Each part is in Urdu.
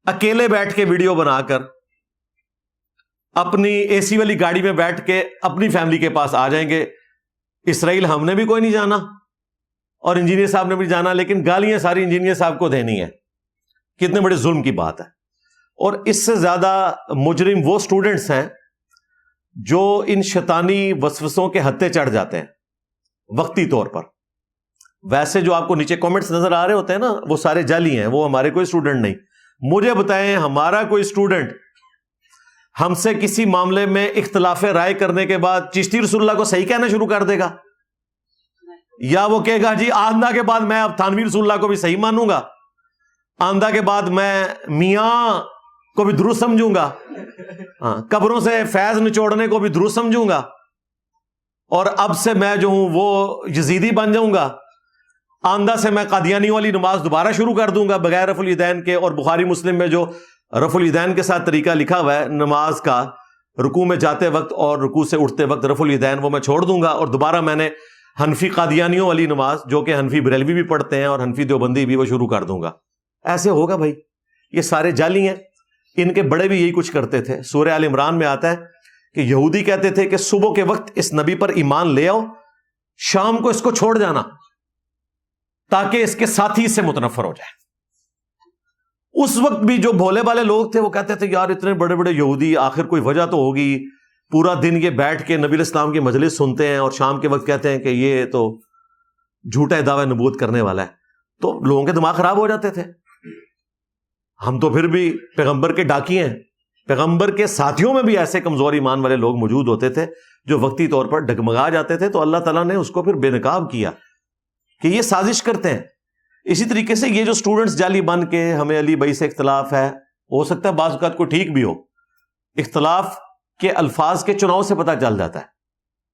اکیلے بیٹھ کے ویڈیو بنا کر اپنی اے سی والی گاڑی میں بیٹھ کے اپنی فیملی کے پاس آ جائیں گے. اسرائیل ہم نے بھی کوئی نہیں جانا اور انجینئر صاحب نے بھی جانا, لیکن گالیاں ساری انجینئر صاحب کو دینی ہے. کتنے بڑے ظلم کی بات ہے. اور اس سے زیادہ مجرم وہ سٹوڈنٹس ہیں جو ان شیطانی وسوسوں کے ہتھے چڑھ جاتے ہیں وقتی طور پر. ویسے جو آپ کو نیچے کامنٹس نظر آ رہے ہوتے ہیں نا, وہ سارے جعلی ہیں, وہ ہمارے کوئی اسٹوڈنٹ نہیں. مجھے بتائیں ہمارا کوئی اسٹوڈنٹ ہم سے کسی معاملے میں اختلاف رائے کرنے کے بعد چشتی رسول اللہ کو صحیح کہنا شروع کر دے گا, یا وہ کہے گا جی آندھا کے بعد میں اب تھانوی رسول اللہ کو بھی صحیح مانوں گا, آندھا کے بعد میں میاں کو بھی درست سمجھوں گا, قبروں سے فیض نچوڑنے کو بھی درست سمجھوں گا, اور اب سے میں جو ہوں وہ یزیدی بن جاؤں گا, آندھا سے میں قادیانی والی نماز دوبارہ شروع کر دوں گا بغیر رفع الیدین کے. اور بخاری مسلم میں جو رفع الیدین کے ساتھ طریقہ لکھا ہوا ہے نماز کا, رکوع میں جاتے وقت اور رکوع سے اٹھتے وقت رفع الیدین, وہ میں چھوڑ دوں گا, اور دوبارہ میں نے حنفی قادیانیوں والی نماز جو کہ حنفی بریلوی بھی پڑھتے ہیں اور حنفی دیوبندی بھی, وہ شروع کر دوں گا. ایسے ہوگا بھائی؟ یہ سارے جعلی ہیں. ان کے بڑے بھی یہی کچھ کرتے تھے. سورہ آل عمران میں آتا ہے کہ یہودی کہتے تھے کہ صبح کے وقت اس نبی پر ایمان لے آؤ, شام کو اس کو چھوڑ جانا تاکہ اس کے ساتھی اس سے متنفر ہو جائے. اس وقت بھی جو بھولے والے لوگ تھے وہ کہتے تھے یار اتنے بڑے بڑے یہودی, آخر کوئی وجہ تو ہوگی, پورا دن یہ بیٹھ کے نبی علیہ السلام کی مجلس سنتے ہیں اور شام کے وقت کہتے ہیں کہ یہ تو جھوٹا دعوی نبوت کرنے والا ہے. تو لوگوں کے دماغ خراب ہو جاتے تھے. ہم تو پھر بھی پیغمبر کے ڈاکی ہیں. پیغمبر کے ساتھیوں میں بھی ایسے کمزور ایمان والے لوگ موجود ہوتے تھے جو وقتی طور پر ڈگمگا جاتے تھے. تو اللہ تعالیٰ نے اس کو پھر بے نقاب کیا کہ یہ سازش کرتے ہیں. اسی طریقے سے یہ جو اسٹوڈنٹس جعلی بن کے ہمیں علی بھائی سے اختلاف ہے, ہو سکتا ہے بعض اوقات کوئی ٹھیک بھی ہو, اختلاف کے الفاظ کے چناؤ سے پتہ چل جاتا ہے.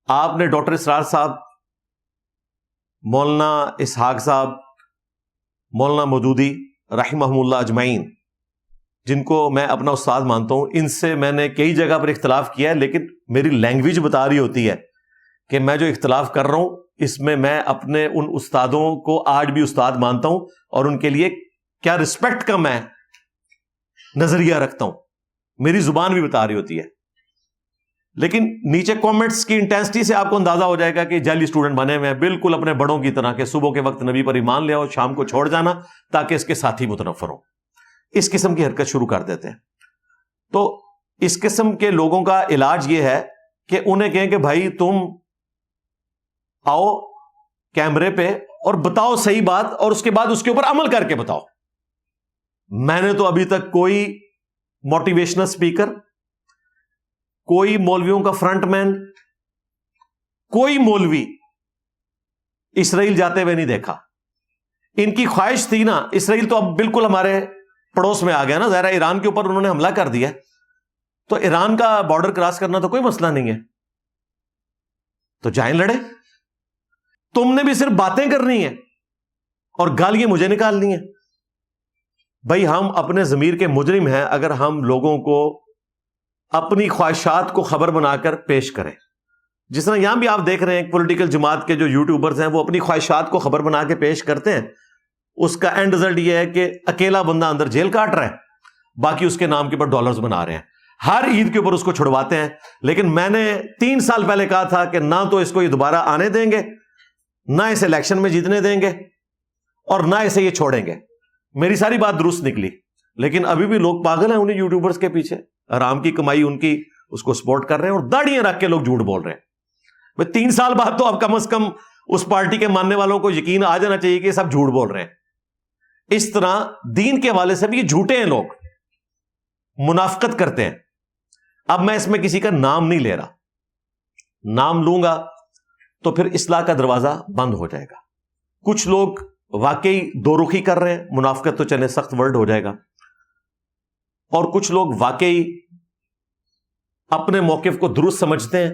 آپ نے ڈاکٹر اسرار صاحب, مولانا اسحاق صاحب, مولانا مودودی رحمہم اللہ اجمعین, جن کو میں اپنا استاد مانتا ہوں, ان سے میں نے کئی جگہ پر اختلاف کیا ہے, لیکن میری لینگویج بتا رہی ہوتی ہے کہ میں جو اختلاف کر رہا ہوں اس میں میں اپنے ان استادوں کو آج بھی استاد مانتا ہوں اور ان کے لیے کیا رسپیکٹ کا میں نظریہ رکھتا ہوں. میری زبان بھی بتا رہی ہوتی ہے. لیکن نیچے کامنٹس کی انٹینسٹی سے آپ کو اندازہ ہو جائے گا کہ جعلی اسٹوڈنٹ بنے ہوئے ہیں بالکل اپنے بڑوں کی طرح, کہ صبح کے وقت نبی پر ایمان لے آؤ, شام کو چھوڑ جانا تاکہ اس کے ساتھی متنفر ہوں. اس قسم کی حرکت شروع کر دیتے ہیں. تو اس قسم کے لوگوں کا علاج یہ ہے کہ انہیں کہیں کہ بھائی تم آؤ کیمرے پہ اور بتاؤ صحیح بات, اور اس کے بعد اس کے اوپر عمل کر کے بتاؤ. میں نے تو ابھی تک کوئی موٹیویشنل اسپیکر, کوئی مولویوں کا فرنٹ مین, کوئی مولوی اسرائیل جاتے ہوئے نہیں دیکھا. ان کی خواہش تھی نا, اسرائیل تو اب بالکل ہمارے پڑوس میں آ گیا نا, ظاہر ایران کے اوپر انہوں نے حملہ کر دیا, تو ایران کا بارڈر کراس کرنا تو کوئی مسئلہ نہیں ہے, تو جائیں لڑے. تم نے بھی صرف باتیں کرنی ہیں اور گالیاں مجھے نکالنی ہیں. بھائی ہم اپنے ضمیر کے مجرم ہیں اگر ہم لوگوں کو اپنی خواہشات کو خبر بنا کر پیش کریں. جس طرح یہاں بھی آپ دیکھ رہے ہیں پولیٹیکل جماعت کے جو یوٹیوبرز ہیں وہ اپنی خواہشات کو خبر بنا کے پیش کرتے ہیں. اس کا اینڈ رزلٹ یہ ہے کہ اکیلا بندہ اندر جیل کاٹ رہا ہے, باقی اس کے نام کے اوپر ڈالرز بنا رہے ہیں, ہر عید کے اوپر اس کو چھڑواتے ہیں. لیکن میں نے 3 سال پہلے کہا تھا کہ نہ تو اس کو یہ دوبارہ آنے دیں گے, نہ اسے الیکشن میں جیتنے دیں گے, اور نہ اسے یہ چھوڑیں گے. میری ساری بات درست نکلی. لیکن ابھی بھی لوگ پاگل ہیں انہیں یوٹیوبرز کے پیچھے, آرام کی کمائی ان کی اس کو سپورٹ کر رہے ہیں, اور داڑیاں رکھ کے لوگ جھوٹ بول رہے ہیں. بھئی 3 سال بعد تو اب کم از کم اس پارٹی کے ماننے والوں کو یقین آ جانا چاہیے کہ یہ سب جھوٹ بول رہے ہیں. اس طرح دین کے حوالے سے بھی یہ جھوٹے ہیں لوگ, منافقت کرتے ہیں. اب میں اس میں کسی کا نام نہیں لے رہا, نام لوں گا تو پھر اصلاح کا دروازہ بند ہو جائے گا. کچھ لوگ واقعی دو رخی کر رہے ہیں, منافقت تو چلے سخت ورڈ ہو جائے گا, اور کچھ لوگ واقعی اپنے موقف کو درست سمجھتے ہیں